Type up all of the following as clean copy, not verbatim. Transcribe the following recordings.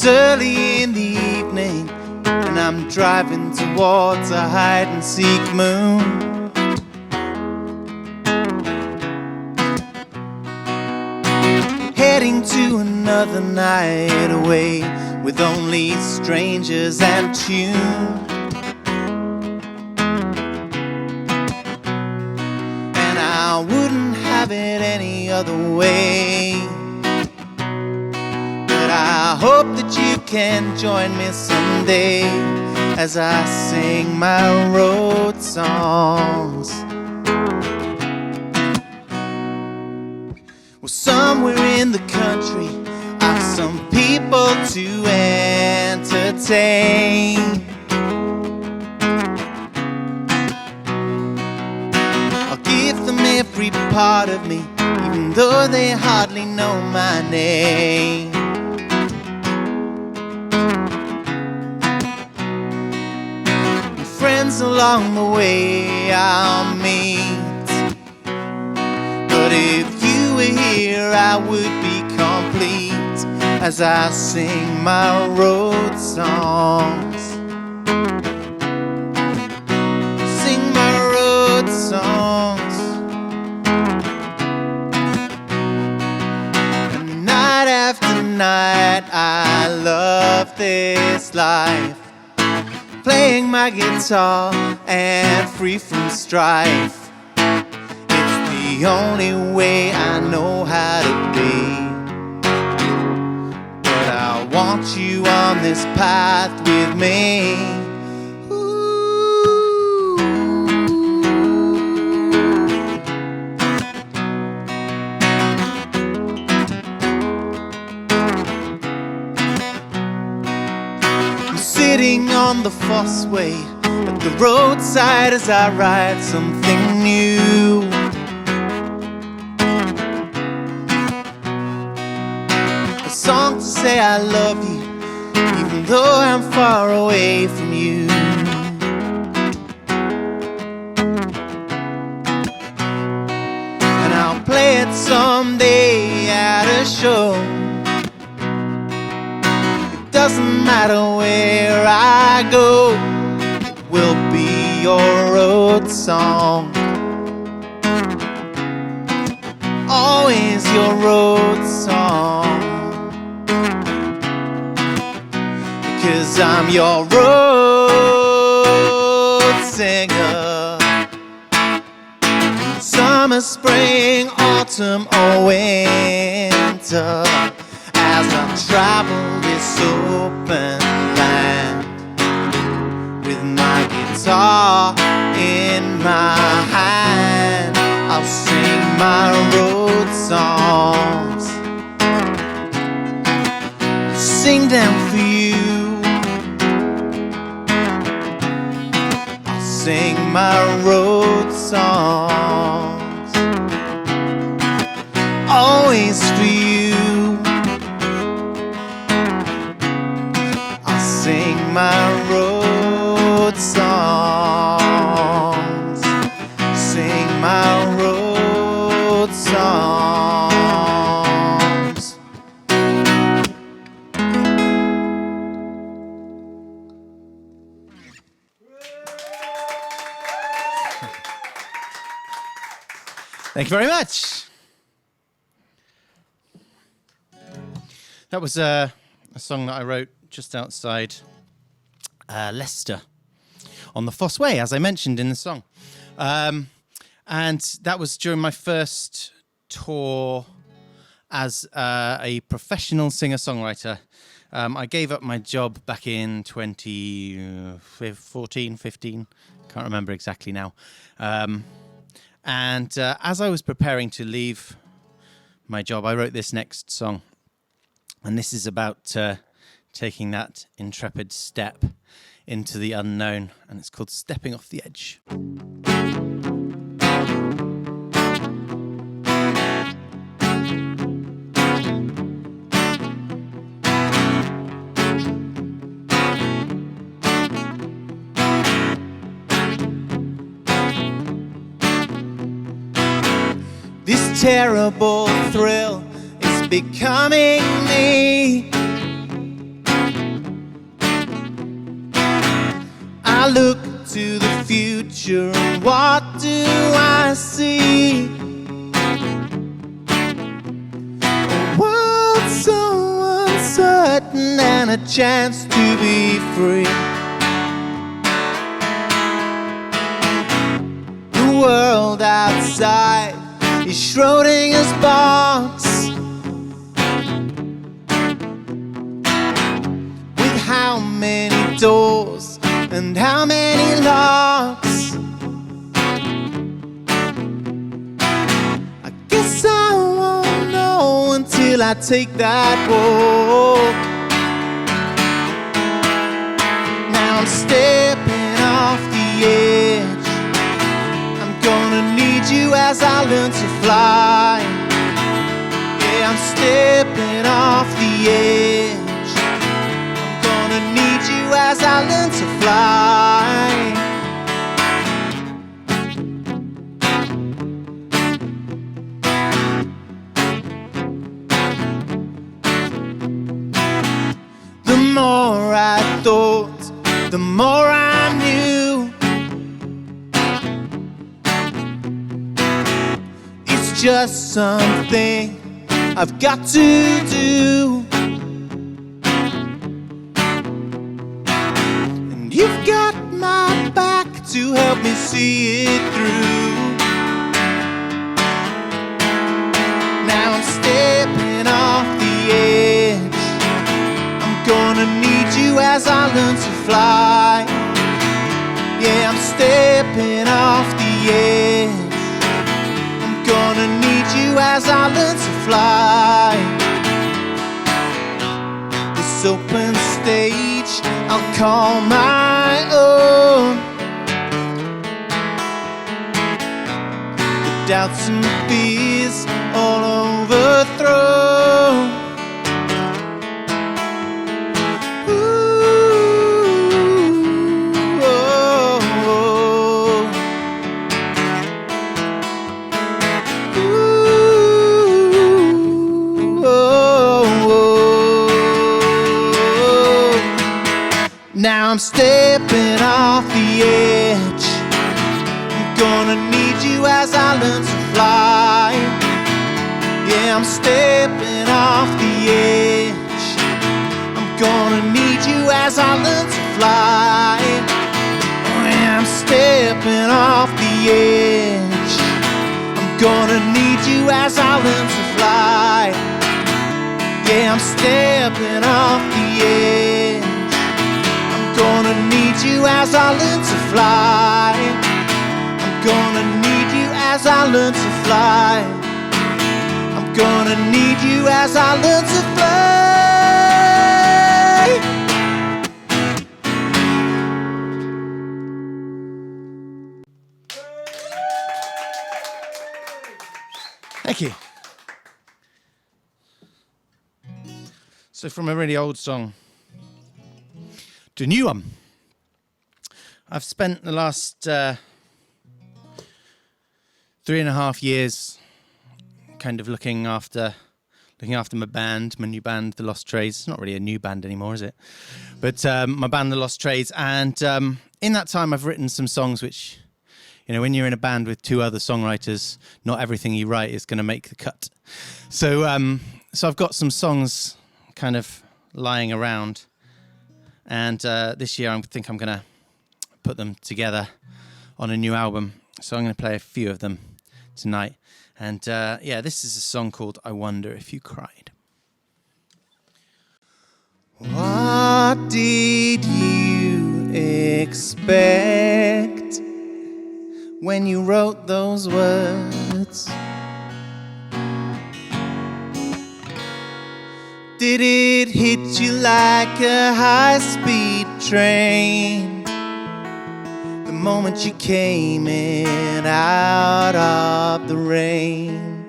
It's early in the evening and I'm driving towards a hide-and-seek moon. Heading to another night away with only strangers and tune. And I wouldn't have it any other way. But I hope that you can join me someday as I sing my road songs. Well, somewhere in the country are some people to entertain. I'll give them every part of me, even though they hardly know my name. And friends along the way I'll meet. But if you were here, I would be complete as I sing my road songs. Sing my road songs. And night after night I love this life, playing my guitar and free from strife. The only way I know how to be. But I want you on this path with me. Ooh. I'm sitting on the Fossway at the roadside as I write something new. Song to say I love you, even though I'm far away from you. And I'll play it someday at a show. It doesn't matter where I go, it will be your road song. Always your road song. 'Cause I'm your road singer. Summer, spring, autumn, or winter, as I travel this open land with my guitar in my hand, I'll sing my road songs. Sing them for you. Sing my road songs, always for you. I'll sing my road songs, sing my road songs. Thank you very much. That was a song that I wrote just outside Leicester on the Fossway, as I mentioned in the song. And that was during my first tour as a professional singer-songwriter. I gave up my job back in 2014, 15, can't remember exactly now. And as I was preparing to leave my job, I wrote this next song. And this is about taking that intrepid step into the unknown. And it's called Stepping Off the Edge. This terrible thrill is becoming me. I look to the future, and what do I see? A world so uncertain and a chance to be free. The world outside is Schrodinger's box, with how many doors and how many locks. I guess I won't know until I take that walk. Now I'm stepping off the edge. I'm gonna need you as I learn to fly. Yeah, I'm stepping off the edge. Need you as I learn to fly. The more I thought, the more I knew. It's just something I've got to do. You've got my back to help me see it through. Now I'm stepping off the edge. I'm gonna need you as I learn to fly. Yeah, I'm stepping off the edge. I'm gonna need you as I learn to fly. This open stage I'll call my own. The doubts and fears all overthrown. Ooh, oh, oh. Ooh, oh, oh. Now I'm stepping off the edge. I'm gonna need you as I learn to fly. Yeah, I'm stepping off the edge. I'm gonna need you as I learn to fly. Oh, yeah, I'm stepping off the edge. I'm gonna need you as I learn to fly. Yeah, I'm stepping off the edge. Gonna need you as I learn to fly. I'm gonna need you as I learn to fly. I'm gonna need you as I learn to fly. Thank you. So from a really old song to a new one. I've spent the last 3.5 years kind of looking after my band, my new band, The Lost Trades. It's not really a new band anymore, is it? But my band, The Lost Trades. And in that time, I've written some songs which, you know, when you're in a band with two other songwriters, not everything you write is going to make the cut. So I've got some songs kind of lying around. And this year I think I'm going to put them together on a new album. So I'm going to play a few of them tonight. And yeah, this is a song called I Wonder If You Cried. What did you expect when you wrote those words? Did it hit you like a high-speed train the moment you came in out of the rain?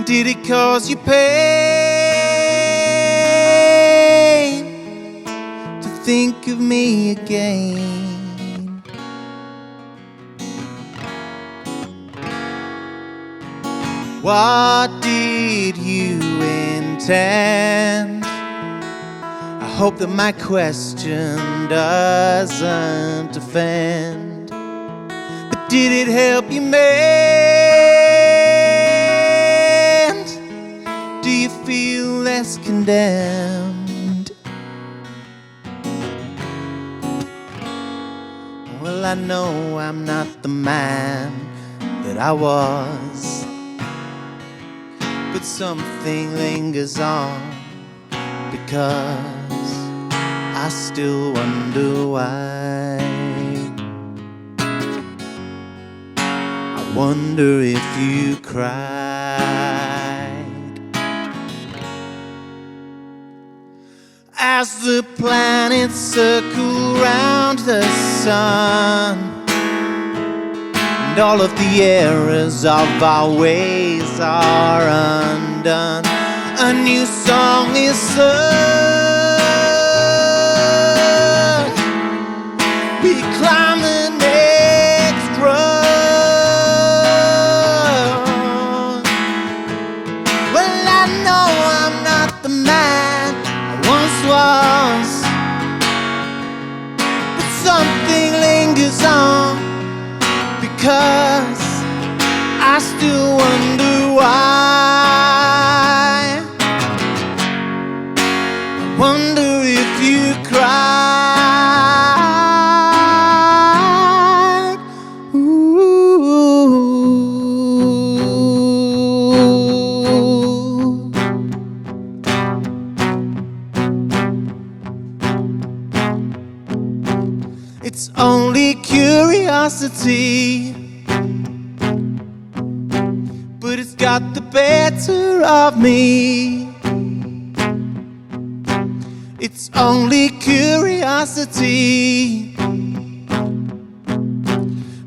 Did it cause you pain to think of me again? What did you intend? I hope that my question doesn't offend. But did it help you mend? Do you feel less condemned? Well, I know I'm not the man that I was, but something lingers on, because I still wonder why. I wonder if you cried as the planets circle round the sun, and all of the errors of our ways are undone. A new song is sung. We climb the next rung. Well, I know I'm not the man I once was, but something lingers on, because I still wonder why. Wonder if you cried. Ooh. It's only curiosity, but it's got the better of me. It's only curiosity,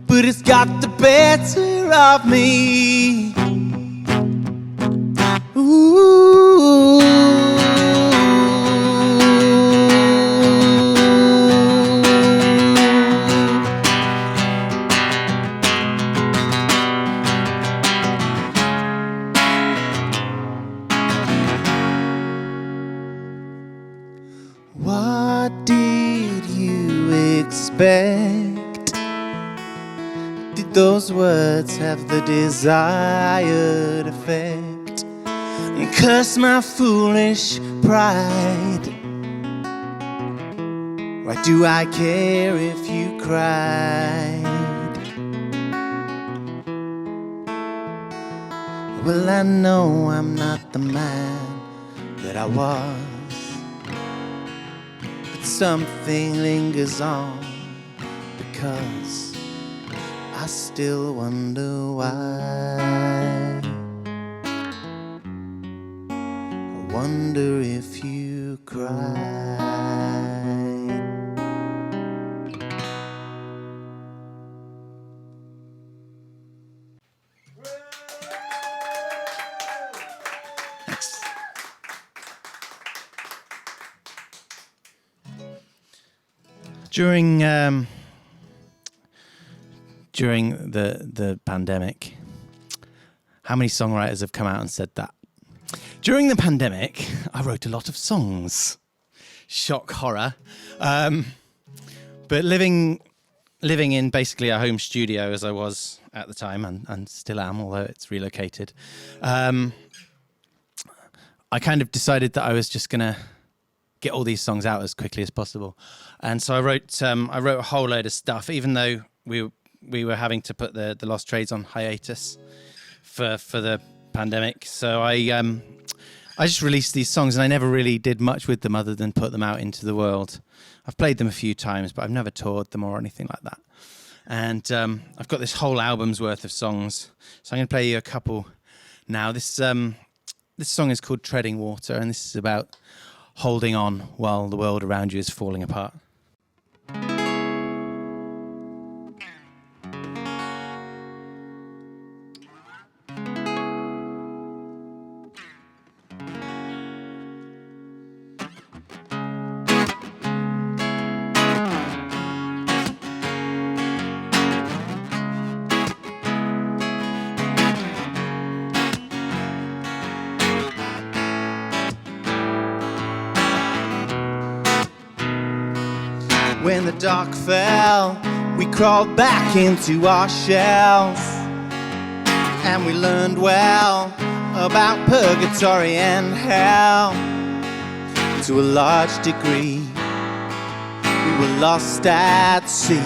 but it's got the better of me. Ooh. What did you expect? Did those words have the desired effect? And curse my foolish pride. Why do I care if you cried? Well, I know I'm not the man that I was, something lingers on, because I still wonder why. I wonder if you cried. During the pandemic, how many songwriters have come out and said that? During the pandemic, I wrote a lot of songs. Shock horror. But living in basically a home studio, as I was at the time, and still am, although it's relocated, I kind of decided that I was just going to get all these songs out as quickly as possible. And so I wrote a whole load of stuff, even though we were having to put the Lost Trades on hiatus for the pandemic. So I just released these songs, and I never really did much with them other than put them out into the world. I've played them a few times, but I've never toured them or anything like that. And I've got this whole album's worth of songs. So I'm going to play you a couple now. This song is called Treading Water, and this is about holding on while the world around you is falling apart. When the dark fell, we crawled back into our shells, and we learned well about purgatory and hell. To a large degree, we were lost at sea,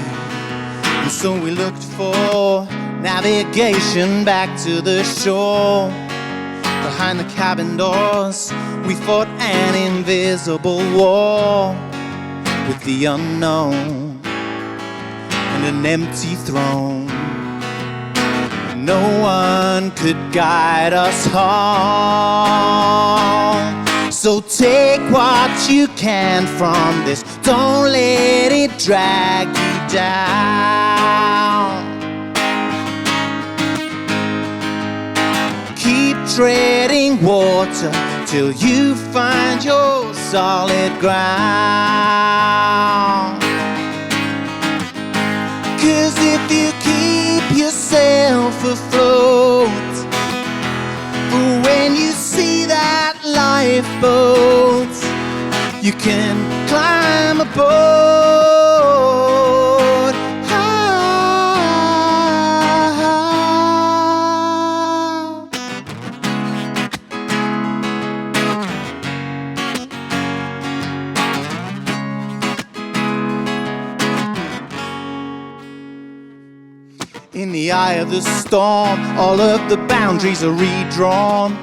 and so we looked for navigation back to the shore. Behind the cabin doors, we fought an invisible war with the unknown and an empty throne. No one could guide us home. So take what you can from this, don't let it drag you down. Keep treading water till you find your solid ground. 'Cause if you keep yourself afloat, for when you see that lifeboat, you can climb aboard. In the eye of the storm, all of the boundaries are redrawn.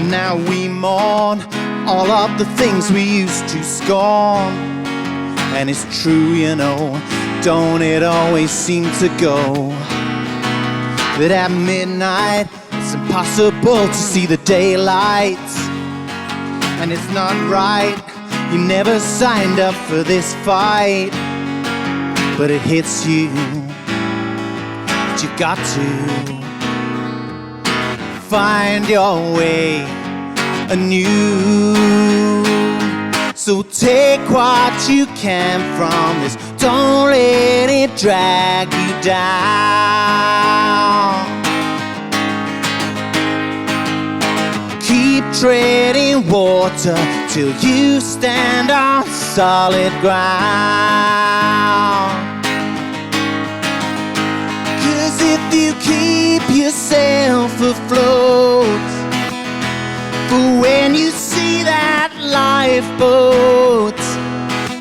Now we mourn all of the things we used to scorn. And it's true, you know, don't it always seem to go that at midnight it's impossible to see the daylight. And it's not right, you never signed up for this fight, but it hits you. You got to find your way anew. So take what you can from this, don't let it drag you down. Keep treading water till you stand on solid ground. If you keep yourself afloat, for when you see that lifeboat,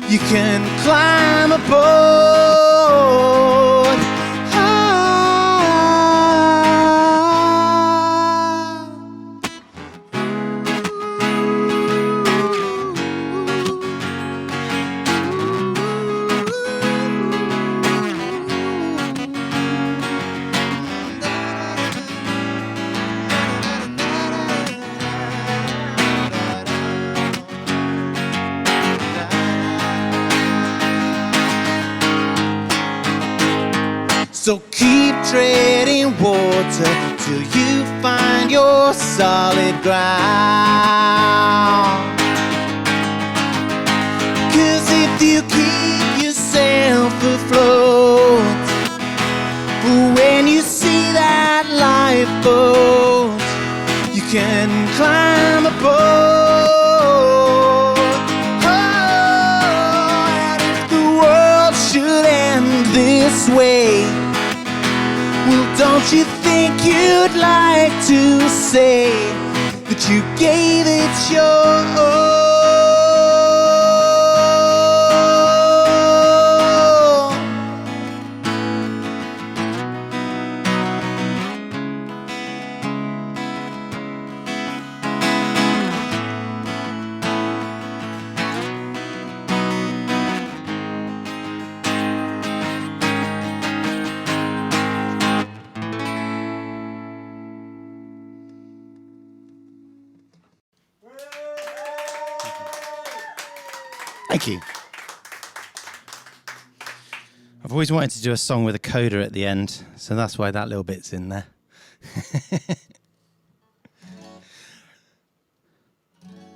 you can climb aboard. So keep treading water till you find your solid ground. 'Cause if you keep yourself afloat, when you see that lifeboat, you can climb aboard. Oh, and if the world should end this way, well, don't you think you'd like to say that you gave it your all? Thank you. I've always wanted to do a song with a coda at the end, so that's why that little bit's in there.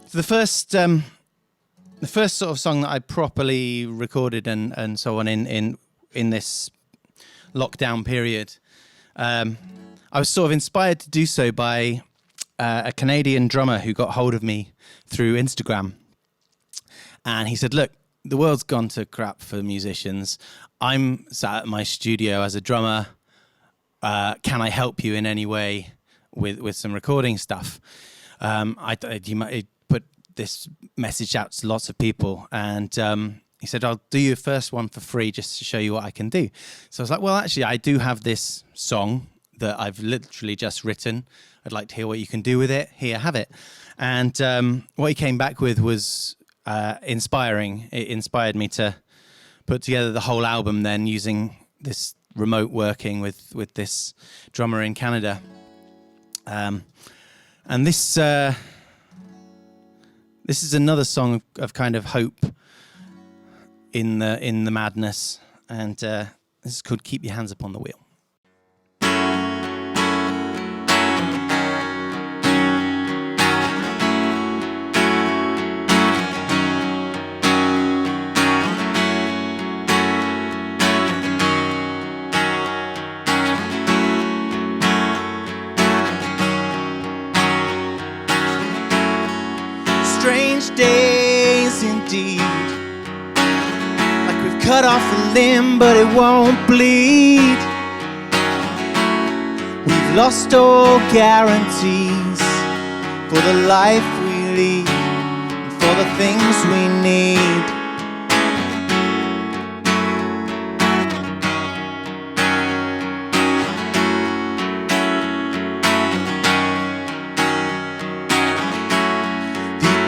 So the first sort of song that I properly recorded and so on in this lockdown period, I was sort of inspired to do so by a Canadian drummer who got hold of me through Instagram. And he said, look, the world's gone to crap for musicians. I'm sat at my studio as a drummer. Can I help you in any way with some recording stuff? You might put this message out to lots of people, and he said, I'll do your first one for free just to show you what I can do. So I was like, well, actually, I do have this song that I've literally just written. I'd like to hear what you can do with it. Here, have it. And what he came back with was inspiring. It inspired me to put together the whole album then, using this remote working with this drummer in Canada. And this is another song of kind of hope in the madness, and this is called "Keep Your Hands Upon the Wheel." Strange days indeed, like we've cut off a limb but it won't bleed. We've lost all guarantees for the life we lead and for the things we need.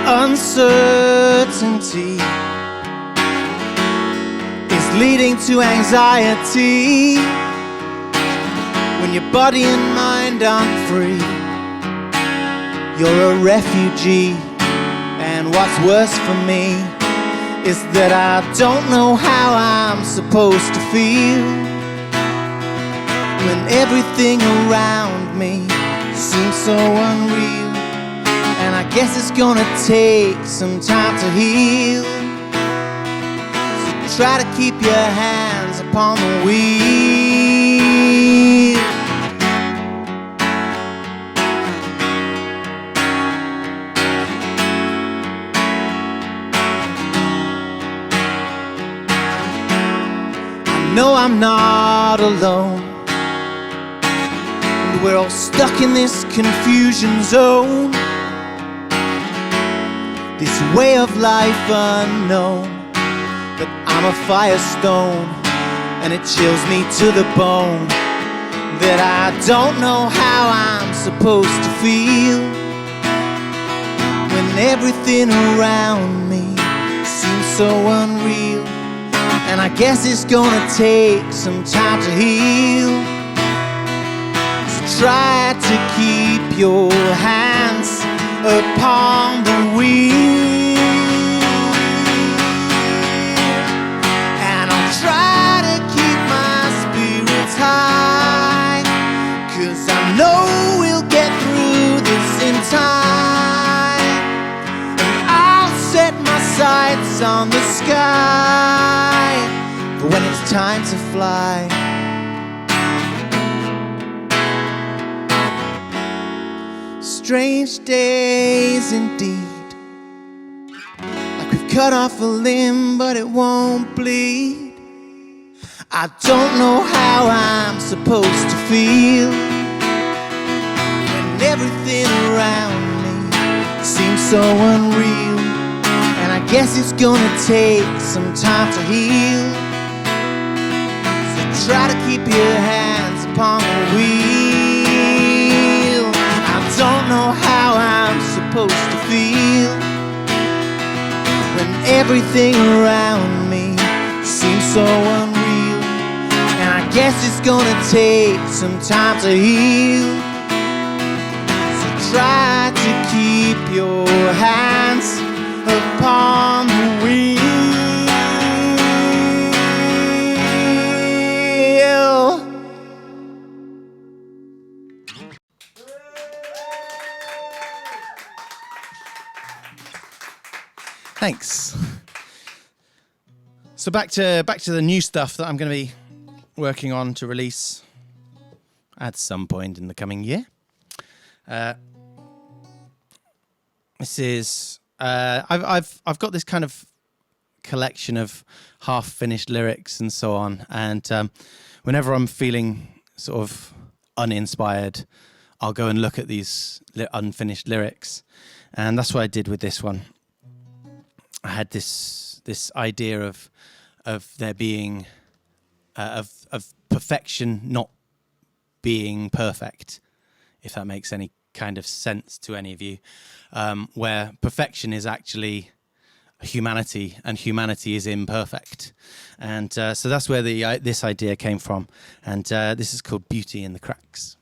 Uncertainty is leading to anxiety. When your body and mind aren't free, you're a refugee. And what's worse for me is that I don't know how I'm supposed to feel when everything around me seems so unreal. And I guess it's gonna take some time to heal. So try to keep your hands upon the wheel. I know I'm not alone, and we're all stuck in this confusion zone. This way of life unknown, but I'm a firestone, and it chills me to the bone that I don't know how I'm supposed to feel when everything around me seems so unreal. And I guess it's gonna take some time to heal. So try to keep your hands upon the wheel, and I'll try to keep my spirits high, 'cause I know we'll get through this in time. And I'll set my sights on the sky for when it's time to fly. Strange days indeed, like we've cut off a limb but it won't bleed. I don't know how I'm supposed to feel when everything around me seems so unreal. And I guess it's gonna take some time to heal. So try to keep your hands upon the wheel. I don't know how I'm supposed to feel when everything around me seems so unreal. And I guess it's gonna take some time to heal. So try to keep your hands upon the wheel. Thanks. So back to the new stuff that I'm going to be working on to release at some point in the coming year. This is I've got this kind of collection of half-finished lyrics and so on. And whenever I'm feeling sort of uninspired, I'll go and look at these unfinished lyrics. And that's what I did with this one. I had this idea of there being of perfection not being perfect, if that makes any kind of sense to any of you, where perfection is actually humanity and humanity is imperfect. And so that's where this idea came from. And this is called Beauty in the Cracks.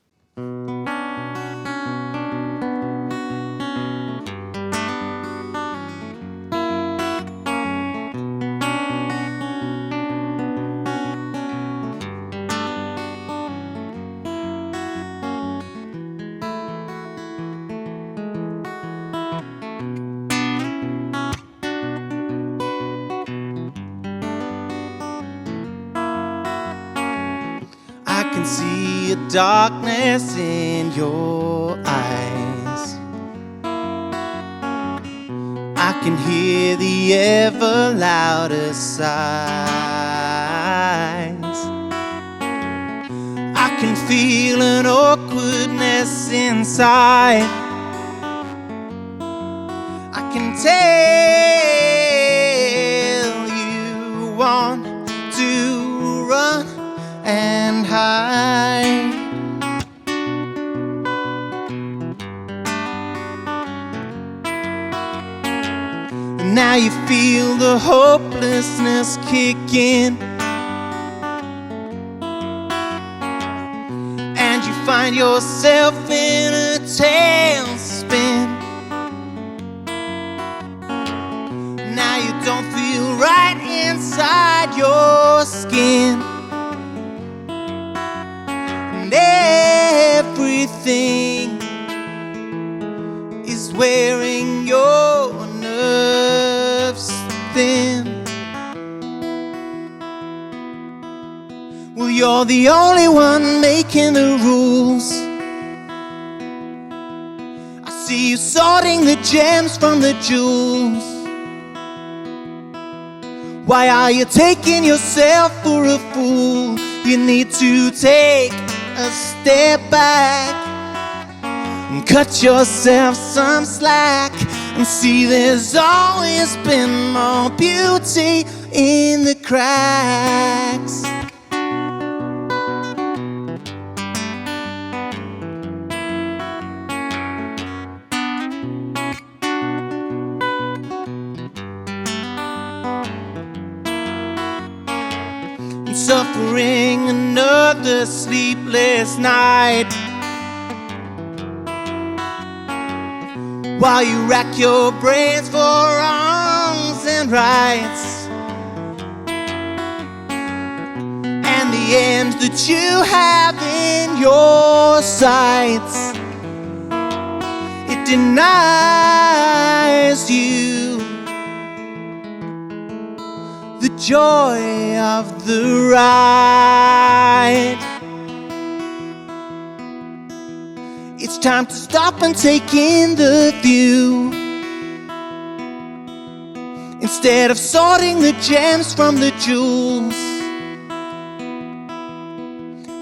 I can see a darkness in your eyes. I can hear the ever louder sighs. I can feel an awkwardness inside. I can tell you want to run and hide. And now you feel the hopelessness kick in, and you find yourself in a tailspin. Now you don't feel right inside your skin. Everything is wearing your nerves thin. Well, you're the only one making the rules. I see you sorting the gems from the jewels. Why are you taking yourself for a fool? You need to take a step back and cut yourself some slack and see there's always been more beauty in the cracks. Suffering another sleepless night while you rack your brains for wrongs and rights, and the end that you have in your sights, it denies you the joy of the ride. It's time to stop and take in the view, instead of sorting the gems from the jewels.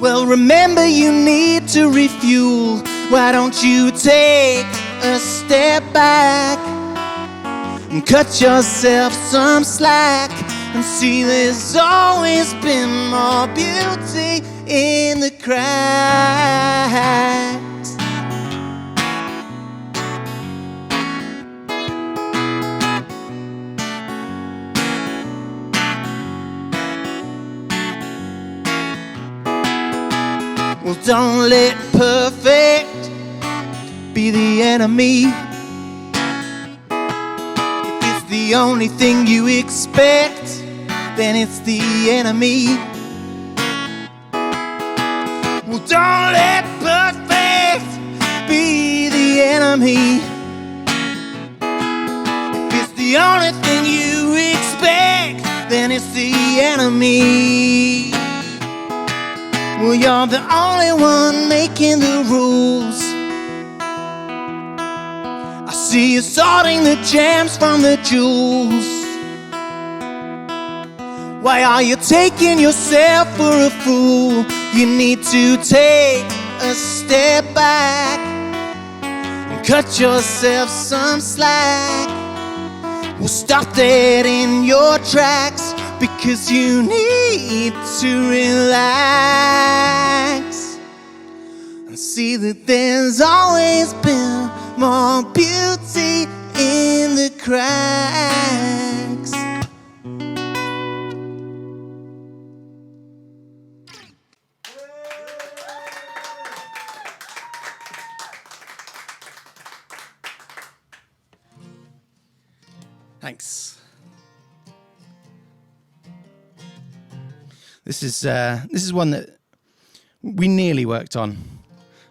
Well, remember you need to refuel. Why don't you take a step back and cut yourself some slack and see there's always been more beauty in the cracks. Well, don't let perfect be the enemy. If it's the only thing you expect, then it's the enemy. Well, don't let perfect be the enemy. If it's the only thing you expect, then it's the enemy. Well, you're the only one making the rules. I see you sorting the gems from the jewels. Why are you taking yourself for a fool? You need to take a step back and cut yourself some slack. Well, stop dead in your tracks, because you need to relax and see that there's always been more beauty in the cracks. Thanks. This is one that we nearly worked on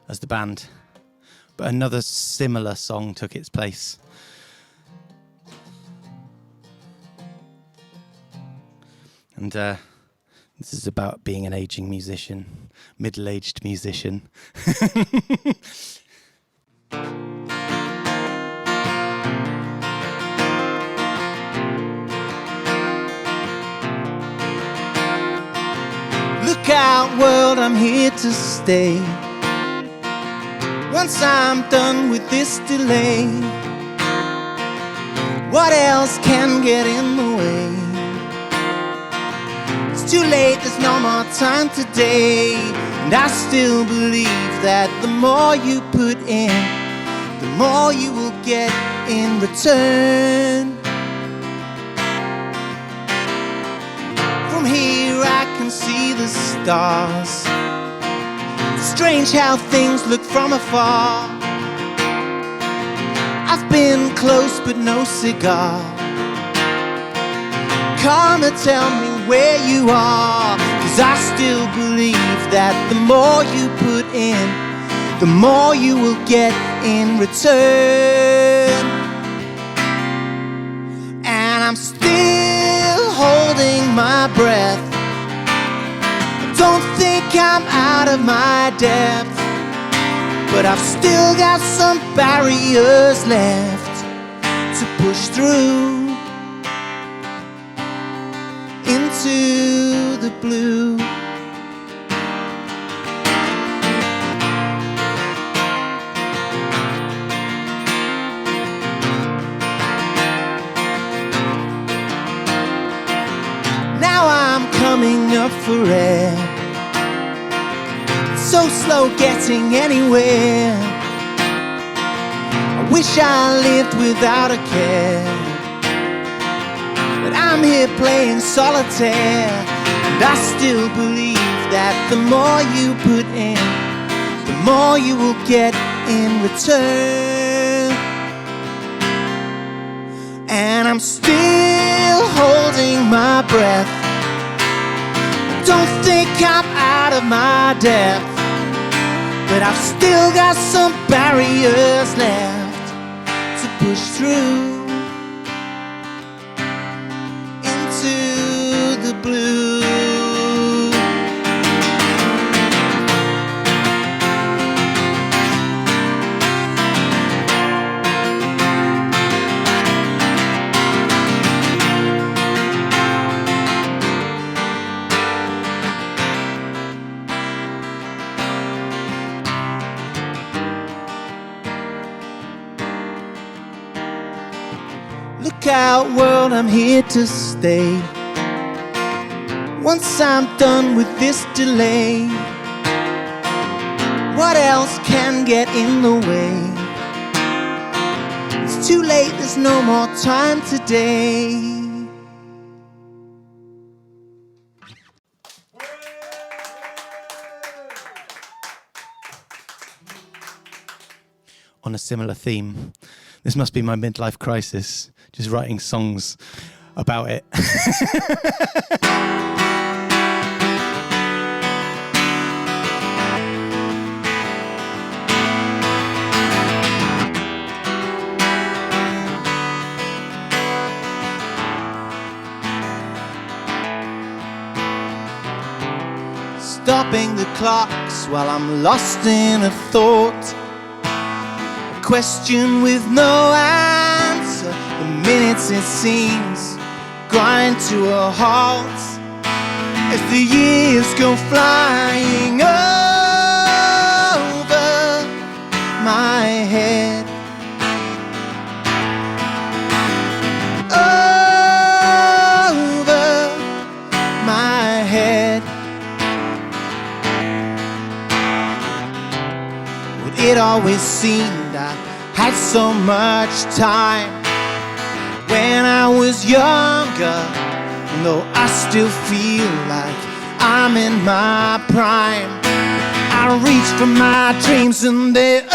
as the band, but another similar song took its place. And this is about being an aging musician, middle-aged musician. Look out, world, I'm here to stay. Once I'm done with this delay, what else can get in the way? It's too late, there's no more time today. And I still believe that the more you put in, the more you will get in return. From here I can see the stars. Strange how things look from afar. I've been close but no cigar. Come and tell me where you are, 'cause I still believe that the more you put in, the more you will get in return. And I'm still holding my breath. Don't think I'm out of my depth, but I've still got some barriers left to push through into the blue. Now I'm coming up for air, so slow getting anywhere. I wish I lived without a care, but I'm here playing solitaire. And I still believe that the more you put in, the more you will get in return. And I'm still holding my breath. Don't think I'm out of my depth, but I've still got some barriers left to push through into the blue. Look out, world, I'm here to stay. Once I'm done with this delay, what else can get in the way? It's too late, there's no more time today. On a similar theme, this must be my midlife crisis, just writing songs about it. Stopping the clocks while I'm lost in a thought, a question with no answer. The minutes, it seems, grind to a halt. as the years go flying over my head. Over my head. Well, it always seemed I had so much time when I was younger, though I still feel like I'm in my prime. I reach for my dreams and they're over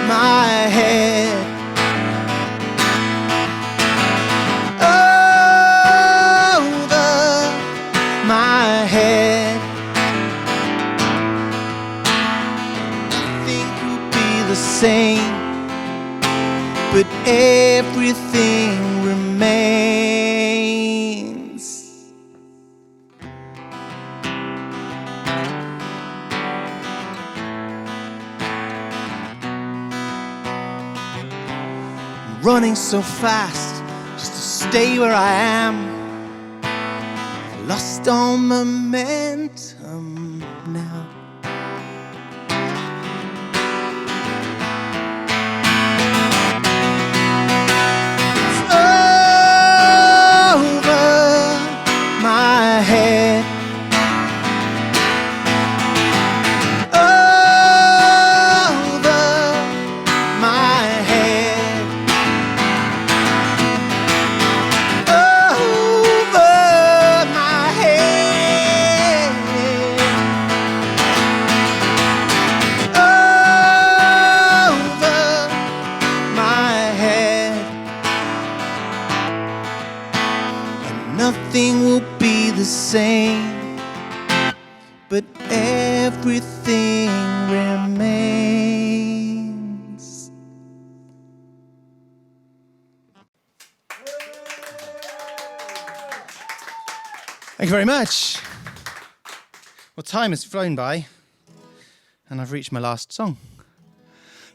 my head. Over my head. Nothing will be the same, but everything remains. Running so fast just to stay where I am. Lost all momentum now. Head. Over my head. Over my head. Over my head. And nothing will be the same, but everything remains. Thank you very much. Well, time has flown by, and I've reached my last song.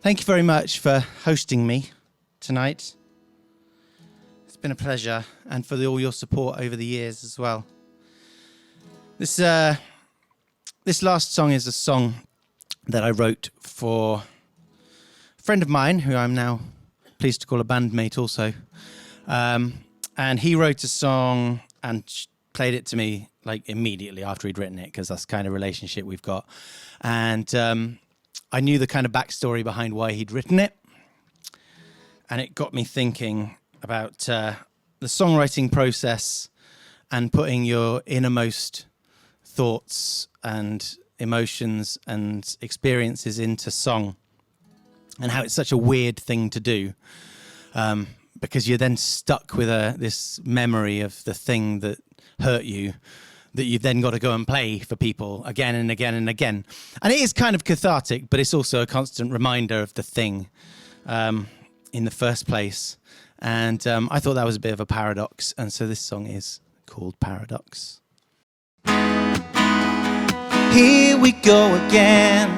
Thank you very much for hosting me tonight. It's been a pleasure, and for all your support over the years as well. This last song is a song that I wrote for a friend of mine, who I'm now pleased to call a bandmate also. And he wrote a song and played it to me like immediately after he'd written it, because that's the kind of relationship we've got. And I knew the kind of backstory behind why he'd written it. And it got me thinking about the songwriting process and putting your innermost thoughts and emotions and experiences into song, and how it's such a weird thing to do, because you're then stuck with this memory of the thing that hurt you, that you've then got to go and play for people again and again and again. And it is kind of cathartic, but it's also a constant reminder of the thing in the first place. And I thought that was a bit of a paradox, and so this song is called Paradox. Here we go again,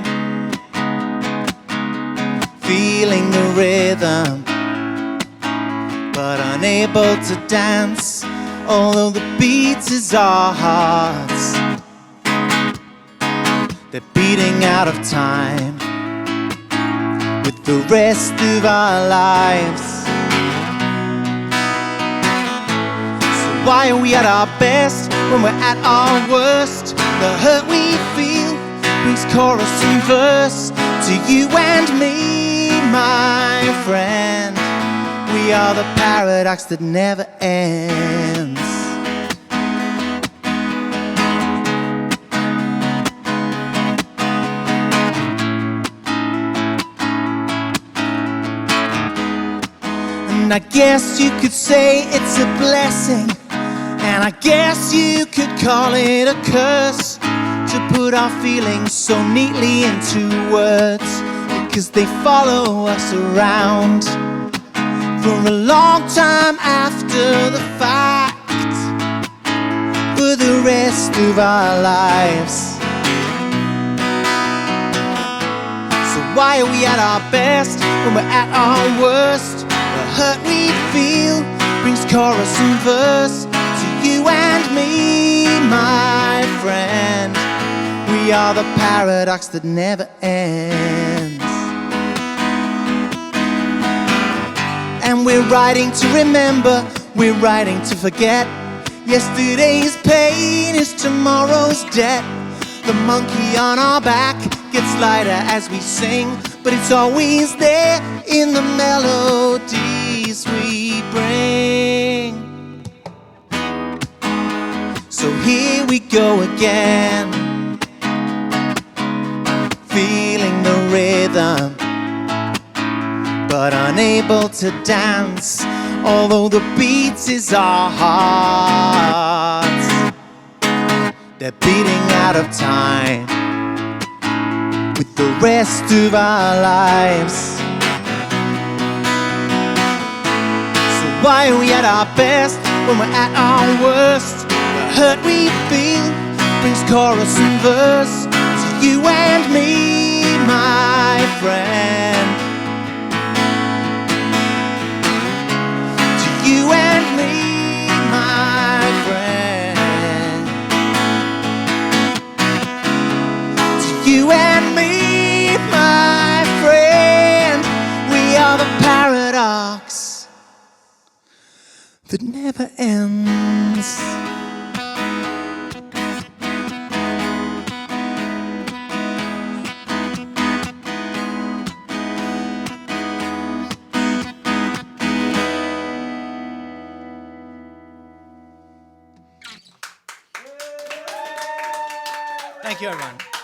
feeling the rhythm, but unable to dance, although the beat is our hearts. They're beating out of time with the rest of our lives. So why are we at our best when we're at our worst? The hurt we feel brings chorus and verse to you and me, my friend. We are the paradox that never ends. And I guess you could say it's a blessing, and I guess you could call it a curse, to put our feelings so neatly into words, because they follow us around for a long time after the fact, for the rest of our lives. So why are we at our best when we're at our worst? The hurt we feel brings chorus and verse to you and me, my friend. We are the paradox that never ends. And we're writing to remember, we're writing to forget. Yesterday's pain is tomorrow's debt. The monkey on our back gets lighter as we sing, but it's always there in the melodies we bring. So here we go again, feeling the rhythm, but unable to dance, although the beat is our hearts. They're beating out of time with the rest of our lives. So why are we at our best when we're at our worst? The hurt we feel brings chorus and verse to you and me, my friend. To you and me, my friend. To you and me, my friend. We are the paradox that never ends. Thank you, everyone.